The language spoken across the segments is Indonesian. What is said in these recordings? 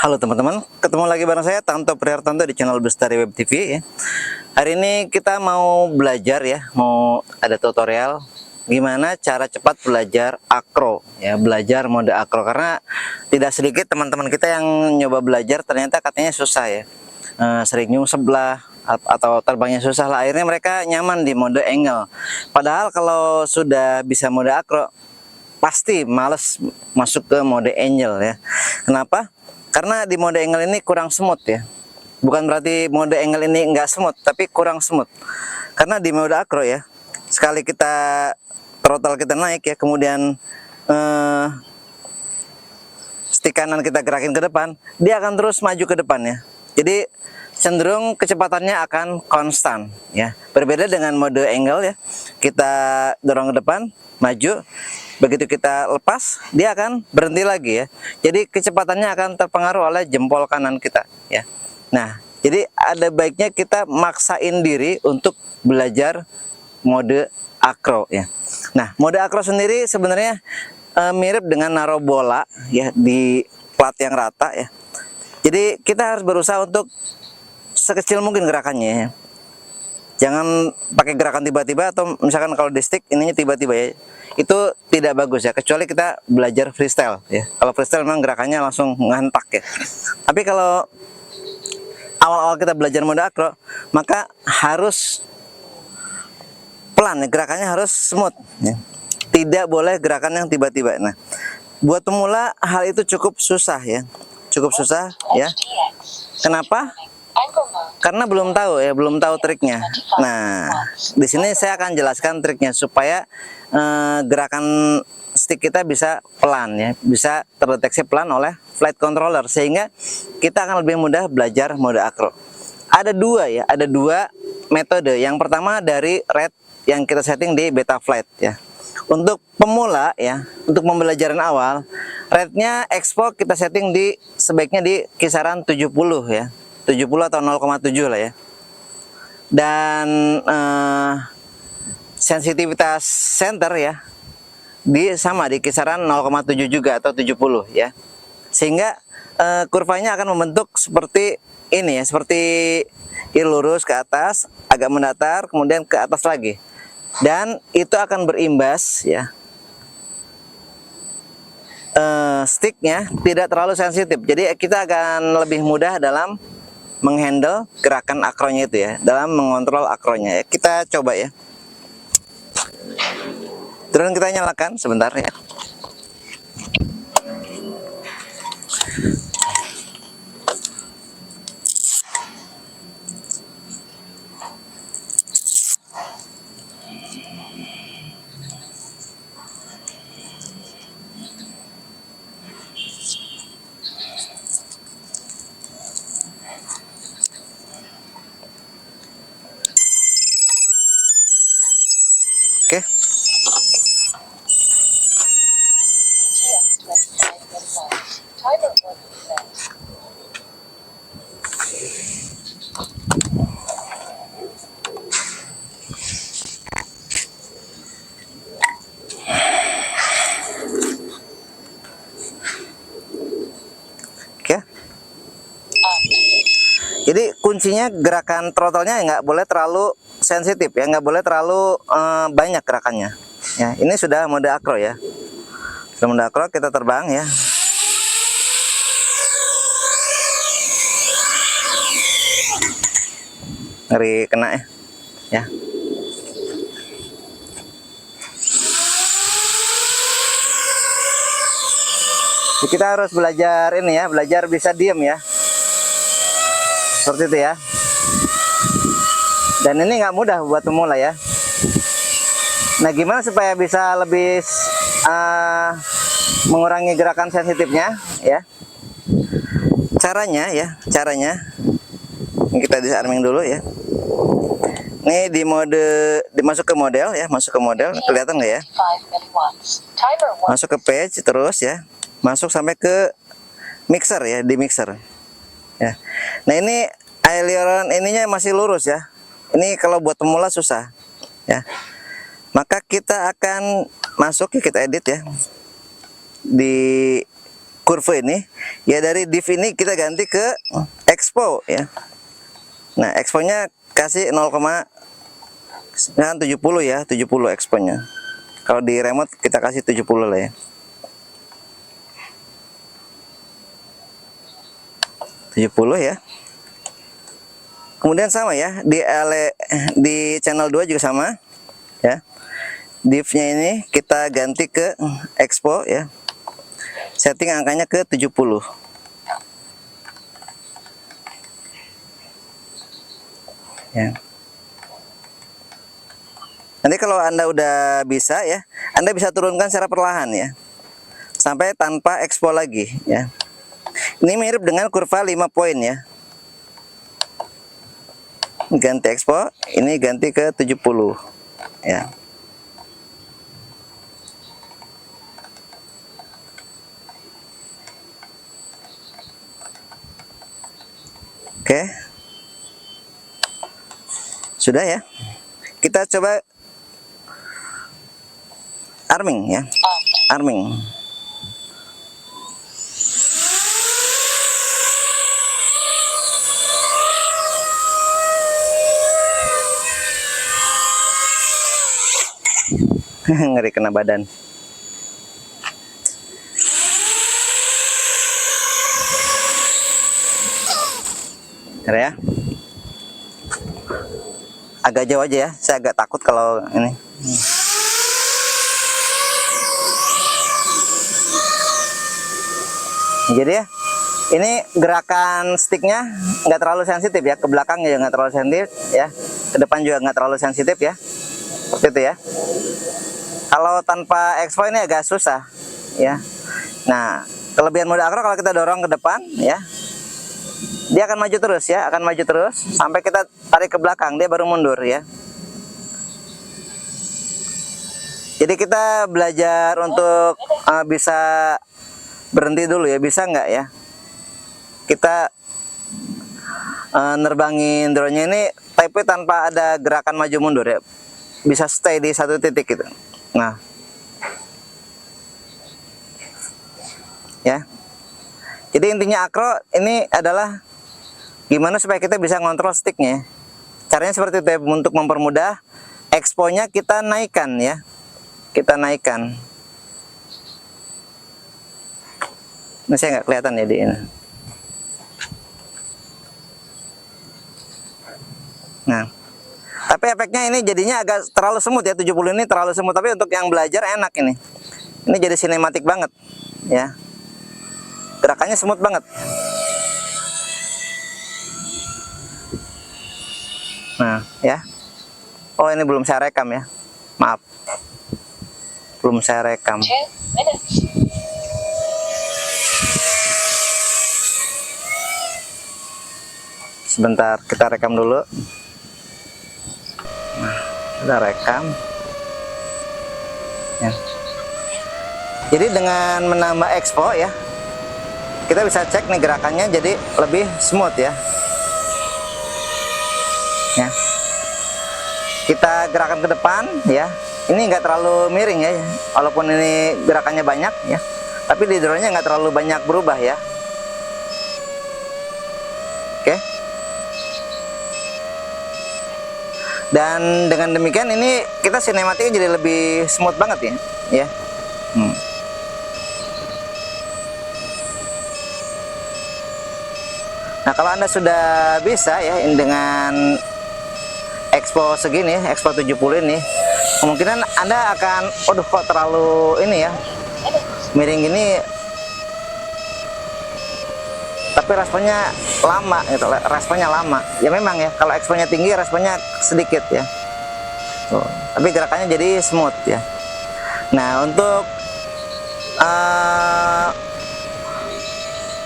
Halo teman-teman, ketemu lagi bareng saya Tanto Prihartanto di channel Bestari Web TV ya. Hari ini kita mau belajar ya, mau ada tutorial gimana cara cepat belajar akro ya, belajar mode akro, karena tidak sedikit teman-teman kita yang nyoba belajar ternyata katanya susah ya. Sering nyungsep lah atau terbangnya susah lah, akhirnya mereka nyaman di mode angle. Padahal kalau sudah bisa mode akro pasti males masuk ke mode angel ya. Kenapa? Karena di mode angle ini kurang smooth ya. Bukan berarti mode angle ini enggak smooth, tapi kurang smooth. Karena di mode akro ya, sekali kita throttle kita naik ya, kemudian stick kanan kita gerakin ke depan, dia akan terus maju ke depan ya. Jadi cenderung kecepatannya akan konstan ya. Berbeda dengan mode angle ya. Kita dorong ke depan, maju. Begitu kita lepas, dia akan berhenti lagi ya. Jadi kecepatannya akan terpengaruh oleh jempol kanan kita ya. Nah, jadi ada baiknya kita maksain diri untuk belajar mode akro ya. Nah, mode akro sendiri sebenarnya mirip dengan naruh bola ya di plat yang rata ya. Jadi kita harus berusaha untuk sekecil mungkin gerakannya ya. Jangan pakai gerakan tiba-tiba, atau misalkan kalau di stick ininya tiba-tiba ya, itu tidak bagus ya, kecuali kita belajar freestyle ya. Kalau freestyle memang gerakannya langsung ngantak ya. Tapi kalau awal-awal kita belajar mode akro, maka harus pelan ya, gerakannya harus smooth ya. Tidak boleh gerakan yang tiba-tiba. Nah, buat pemula hal itu cukup susah ya. Cukup susah ya. Kenapa? Karena belum tahu ya, belum tahu triknya. Nah, di sini saya akan jelaskan triknya supaya gerakan stick kita bisa pelan ya, bisa terdeteksi pelan oleh flight controller, sehingga kita akan lebih mudah belajar mode akro. Ada dua ya, ada dua metode. Yang pertama dari rate yang kita setting di beta flight ya. Untuk pemula ya, untuk pembelajaran awal, rate-nya expo kita setting di sebaiknya di kisaran 70 ya. 70 atau 0,7 lah ya. Dan sensitivitas center ya sama di kisaran 0,7 juga atau 70 ya. Sehingga kurvanya akan membentuk seperti ini ya, seperti lurus ke atas, agak mendatar, kemudian ke atas lagi. Dan itu akan berimbas ya, sticknya tidak terlalu sensitif. Jadi kita akan lebih mudah dalam menghandle gerakan akronya itu ya, dalam mengontrol akronya ya. Kita coba ya. Drone kita nyalakan sebentar ya. Oke. Oke. Jadi kuncinya gerakan throttle-nya nggak boleh terlalu sensitif ya, nggak boleh terlalu banyak gerakannya. Ya, ini sudah mode akro ya. Sudah mode akro, kita terbang ya. Ngeri kena ya. Ya. Jadi kita harus belajar ini ya, belajar bisa diem ya. Seperti itu ya. Dan ini nggak mudah buat pemula ya. Nah, gimana supaya bisa lebih mengurangi gerakan sensitifnya ya? Caranya ya, kita disarming dulu ya. Ini di mode, dimasuk ke model ya, masuk ke model, kelihatan nggak ya? Masuk ke page terus ya, masuk sampai ke mixer ya, di mixer ya. Nah, ini aileron ininya masih lurus ya. Ini kalau buat pemula susah ya. Maka kita akan masuk ya, kita edit ya di kurve ini ya, dari div ini kita ganti ke expo ya. Nah, exponya kasih 0,70 ya, 70 exponya. Kalau di remote kita kasih 70 lah ya. 70 ya. Kemudian sama ya, di channel 2 juga sama ya. Div-nya ini kita ganti ke expo ya. Setting angkanya ke 70. Ya. Nanti kalau Anda udah bisa ya, Anda bisa turunkan secara perlahan ya, sampai tanpa expo lagi ya. Ini mirip dengan kurva 5 poin ya. Ganti expo, ini ganti ke 70 ya. Oke. Sudah ya. Kita coba arming ya. Arming. Ngeri kena badan. Bentar ya. Agak jauh aja ya, saya agak takut kalau ini. Jadi ya, ini gerakan sticknya nggak terlalu sensitif ya, ke belakang ya nggak terlalu sensitif ya, ke depan juga nggak terlalu sensitif ya, seperti itu ya. Kalau tanpa expo ini agak susah ya. Nah, kelebihan mode akro kalau kita dorong ke depan ya, dia akan maju terus ya, akan maju terus sampai kita tarik ke belakang, dia baru mundur ya. Jadi kita belajar untuk bisa berhenti dulu ya, bisa nggak ya kita nerbangin drone-nya ini type tanpa ada gerakan maju mundur ya, bisa stay di satu titik gitu. Nah ya, jadi intinya akro ini adalah gimana supaya kita bisa ngontrol sticknya. Caranya seperti itu ya, untuk mempermudah expo-nya kita naikkan ya, kita naikkan. Nah, saya nggak kelihatan ya di ini. Nah, tapi efeknya ini jadinya agak terlalu semut ya, 70 ini terlalu semut, tapi untuk yang belajar enak ini. Ini jadi sinematik banget ya. Gerakannya semut banget. Nah, ya. Oh, ini belum saya rekam ya. Maaf. Belum saya rekam. Sebentar, kita rekam dulu. Nah, kita rekam. Ya. Jadi dengan menambah expo ya, kita bisa cek nih gerakannya jadi lebih smooth ya. Ya. Kita gerakan ke depan ya. Ini nggak terlalu miring ya, walaupun ini gerakannya banyak ya. Tapi di drone-nya nggak terlalu banyak berubah ya. Oke. Dan dengan demikian ini kita sinematiknya jadi lebih smooth banget ya. Nah, kalau Anda sudah bisa ya dengan expo segini, expo 70 ini, kemungkinan Anda akan, waduh kok terlalu ini ya, miring gini, tapi responnya lama gitu, responnya lama. Ya memang ya, kalau exponya tinggi responnya sedikit ya. Tuh, tapi gerakannya jadi smooth ya. Nah, untuk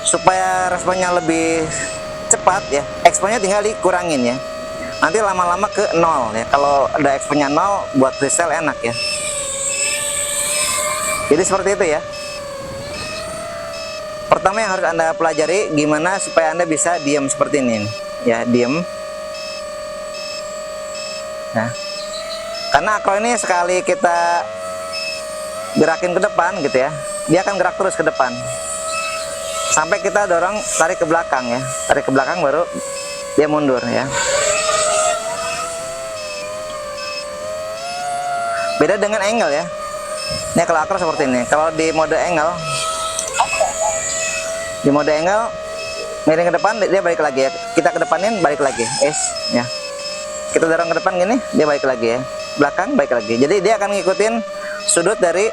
supaya responnya lebih cepat ya, exponya tinggal dikurangin ya. Nanti lama-lama ke 0 ya. Kalau ada exponya 0 buat freestyle enak ya. Jadi seperti itu ya. Pertama yang harus Anda pelajari gimana supaya Anda bisa diam seperti ini ya, diam. Nah, karena akro ini sekali kita gerakin ke depan gitu ya, dia akan gerak terus ke depan. sampai kita dorong, tarik ke belakang ya, tarik ke belakang baru dia mundur ya. Beda dengan angle ya. Ini kalau akro seperti ini. Kalau di mode angle, miring ke depan dia balik lagi ya. Kita ke depanin balik lagi, ya. Kita dorong ke depan gini, dia balik lagi ya. Belakang balik lagi. Jadi dia akan ngikutin sudut dari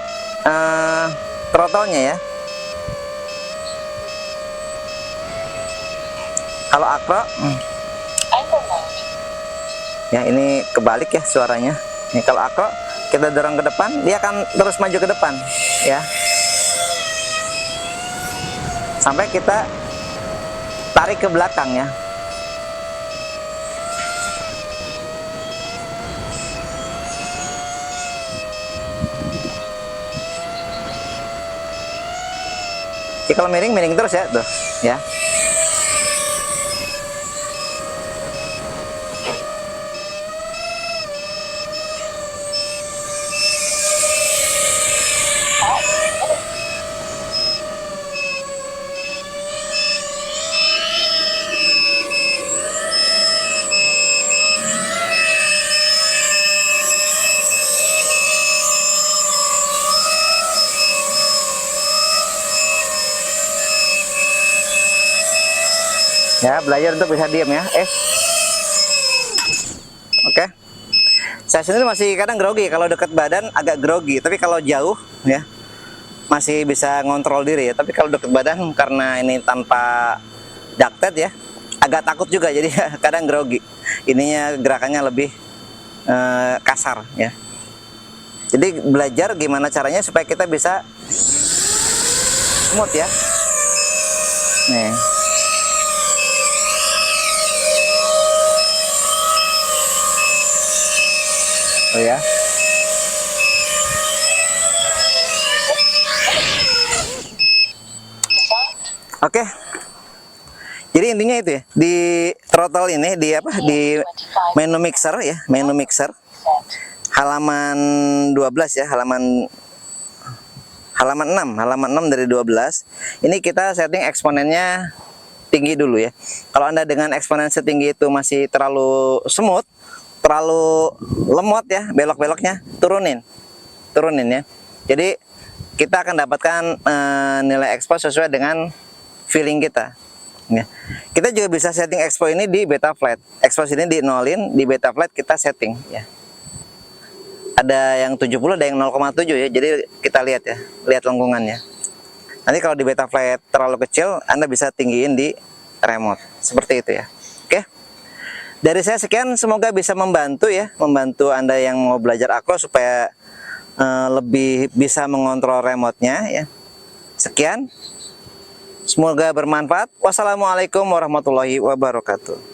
throttle-nya ya. Kalau akro, ya ini kebalik ya suaranya. Ini kalau akro kita dorong ke depan, dia akan terus maju ke depan ya. Sampai kita tarik ke belakang ya. Jadi kalau miring terus ya, tuh ya. Ya, belajar untuk bisa diam ya. Oke. Saya sendiri masih kadang grogi, kalau dekat badan agak grogi, tapi kalau jauh ya masih bisa ngontrol diri ya. Tapi kalau dekat badan karena ini tanpa ducted ya, agak takut juga, jadi kadang grogi. Ininya gerakannya lebih kasar ya. Jadi belajar gimana caranya supaya kita bisa smooth ya. Nih. Oh ya. Oke. Jadi intinya itu ya, di throttle ini, di apa, di menu mixer ya, menu mixer halaman 12 ya, halaman 6 dari 12. Ini kita setting eksponennya tinggi dulu ya. Kalau Anda dengan eksponen setinggi itu masih terlalu smooth, terlalu lemot ya, belok-beloknya turunin ya. Jadi kita akan dapatkan nilai expo sesuai dengan feeling kita ya. Kita juga bisa setting expo ini di beta flat. Expo ini di nolin, di beta flat kita setting ya. Ada yang 70, ada yang 0,7 ya. Jadi kita lihat ya, lihat lengkungannya. Nanti kalau di beta flat terlalu kecil, Anda bisa tinggiin di remote seperti itu ya. Oke. Dari saya sekian, semoga bisa membantu ya, membantu Anda yang mau belajar akro supaya lebih bisa mengontrol remote-nya ya. Sekian, semoga bermanfaat. Wassalamualaikum warahmatullahi wabarakatuh.